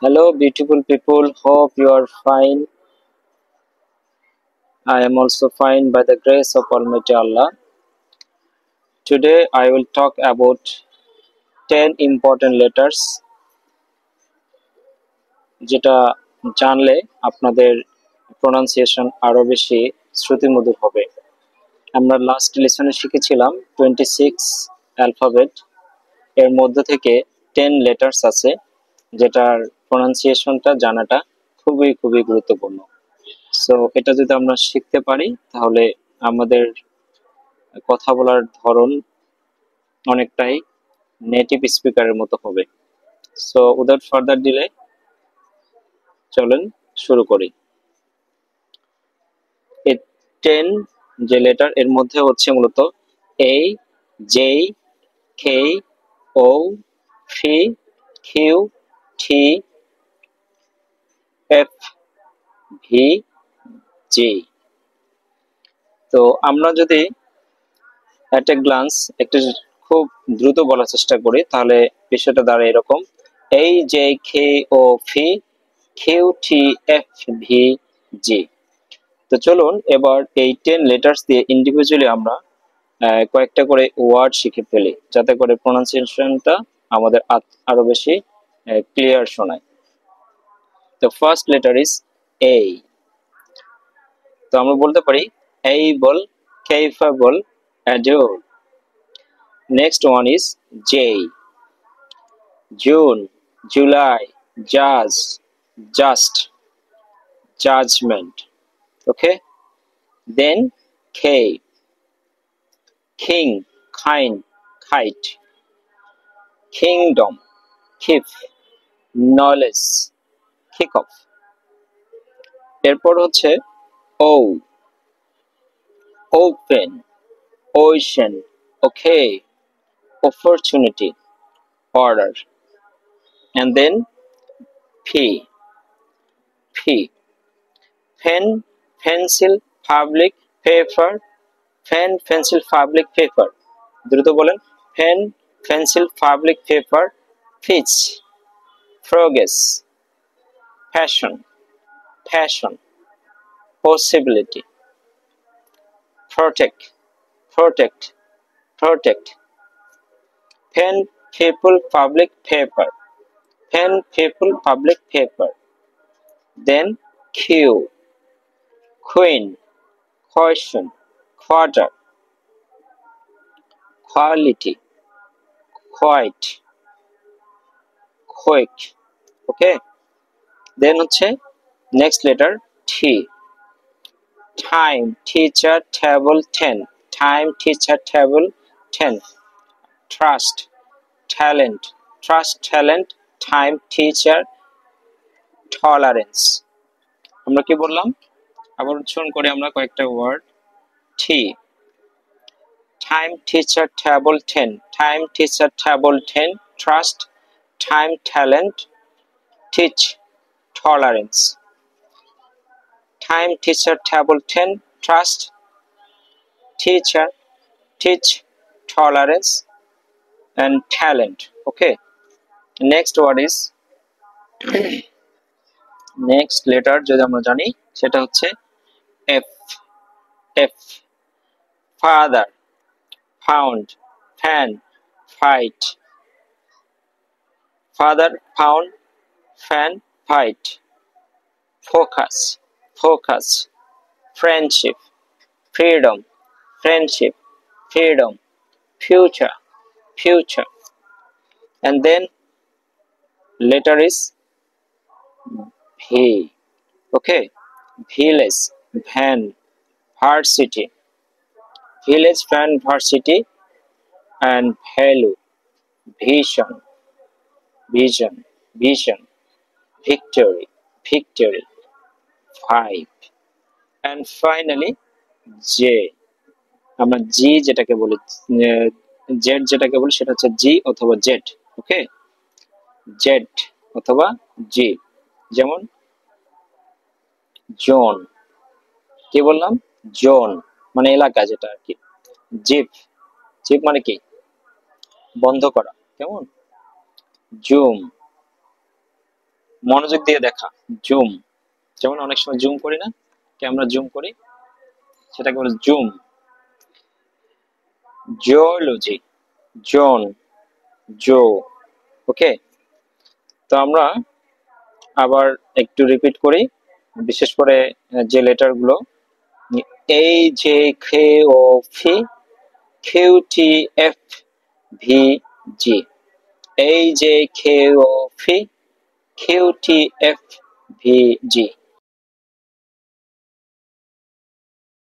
Hello, beautiful people. Hope you are fine. I am also fine by the grace of Almighty Allah. Today, I will talk about 10 important letters যেটা জানলে আপনাদের pronunciation আরো বেশি শ্রুতিমধুর হবে। আমরা last লেসনে শিখেছিলাম 26 alphabet, এর মধ্যে থেকে 10 লেটার্স আছে যেটার প্রনাউন্সিয়েশনটা জানাটা খুবই খুবই গুরুত্বপূর্ণ। সো এটা যদি আমরা শিখতে পারি তাহলে আমাদের কথা বলার ধরন অনেকটাই নেটিভ স্পিকারের মতো হবে। সো উইদাউট ফার্দার ডিলে চলেন শুরু করি। এই 10 যে লেটার এর মধ্যে হচ্ছে মূলত এ, জে, কে, ও, ফি, Q, T, F, V, G. তো আমরা যদি অ্যাট এ গ্লান্স একটু খুব দ্রুত বলার চেষ্টা করি তাহলে বিষয়টা দাঁড়ায় এরকম: এই জে কে ও ফি Q T F V G. তো চলুন এবার এই 10 লেটার্স দিয়ে ইন্ডিভিজুয়ালি আমরা কয়েকটা করে ওয়ার্ড শিখে ফেলি যাতে করে প্রোনাউন্সিয়েশনটা আমাদের আরো বেশি ক্লিয়ার শোনায়। তো ফার্স্ট লেটার ইজ এ। তো আমরা বলতে পারি able, capable, adore. Next one is J. June, July, jazz, just, judgment. Okay. Then K. King, kind, kite. Kingdom, keep, knowledge, kick off. এরপর হচ্ছে O. Open, ocean, okay, opportunity, order. And then P. P. Pen, pencil, public, paper. Pen, pencil, public, paper. দ্রুত বলেন: pen, pencil, public, paper, ফিচ, progress, passion, passion, possibility, protect, protect, protect. Pen, people, public, paper. Pen, people, public, paper. Then Q. Queen, question, quarter, quality, quiet, quick. Okay. Then হচ্ছে next letter T. Time, teacher, table, 10. Time, teacher, table, 10. Trust, talent, trust, talent, time, teacher, tolerance. আমরা কি বললাম? আবার উচ্চারণ করে আমরা কয়েকটা word. T. Time, teacher, table, 10. Time, teacher, table, 10. Trust, time, talent, teach, tolerance. Time, teacher, table, 10. Trust, teacher, teach, tolerance, and talent. Okay. Next word is next letter যদি আমরা জানি সেটা হচ্ছে F. F. Father, found, fan, fight. Father, found, fan, fight. Focus, focus, friendship, freedom, friendship, freedom, future, future. And then letter is V. Okay. Village, van, varsity. Village, van, varsity, and value, vision, vision, vision, victory, victory, five. And finally J. আমরা জি যেটাকে বলি, Z যেটাকে বলি সেটা হচ্ছে জি অথবা Z. ওকে, Z অথবা জি। যেমন জোন, কি বললাম? জোন মানে এলাকা যেটা আর কি। জিপ, জিপ মানে কি? বন্ধ করা। কেমন? জুম, মনোযোগ দিয়ে দেখা, জুম, যেমন অনেক সময় জুম করি না, ক্যামেরা জুম করি, সেটাকে বলে জুম। জিওলজি, জন, জো। ওকে, তো আমরা আবার একটু রিপিট করি, বিশেষ করে যে লেটার গুলো, এই জে খে ও ফি, Q T F V G. এই জে খে ও ফি, কিউ টি এফ ভি জি।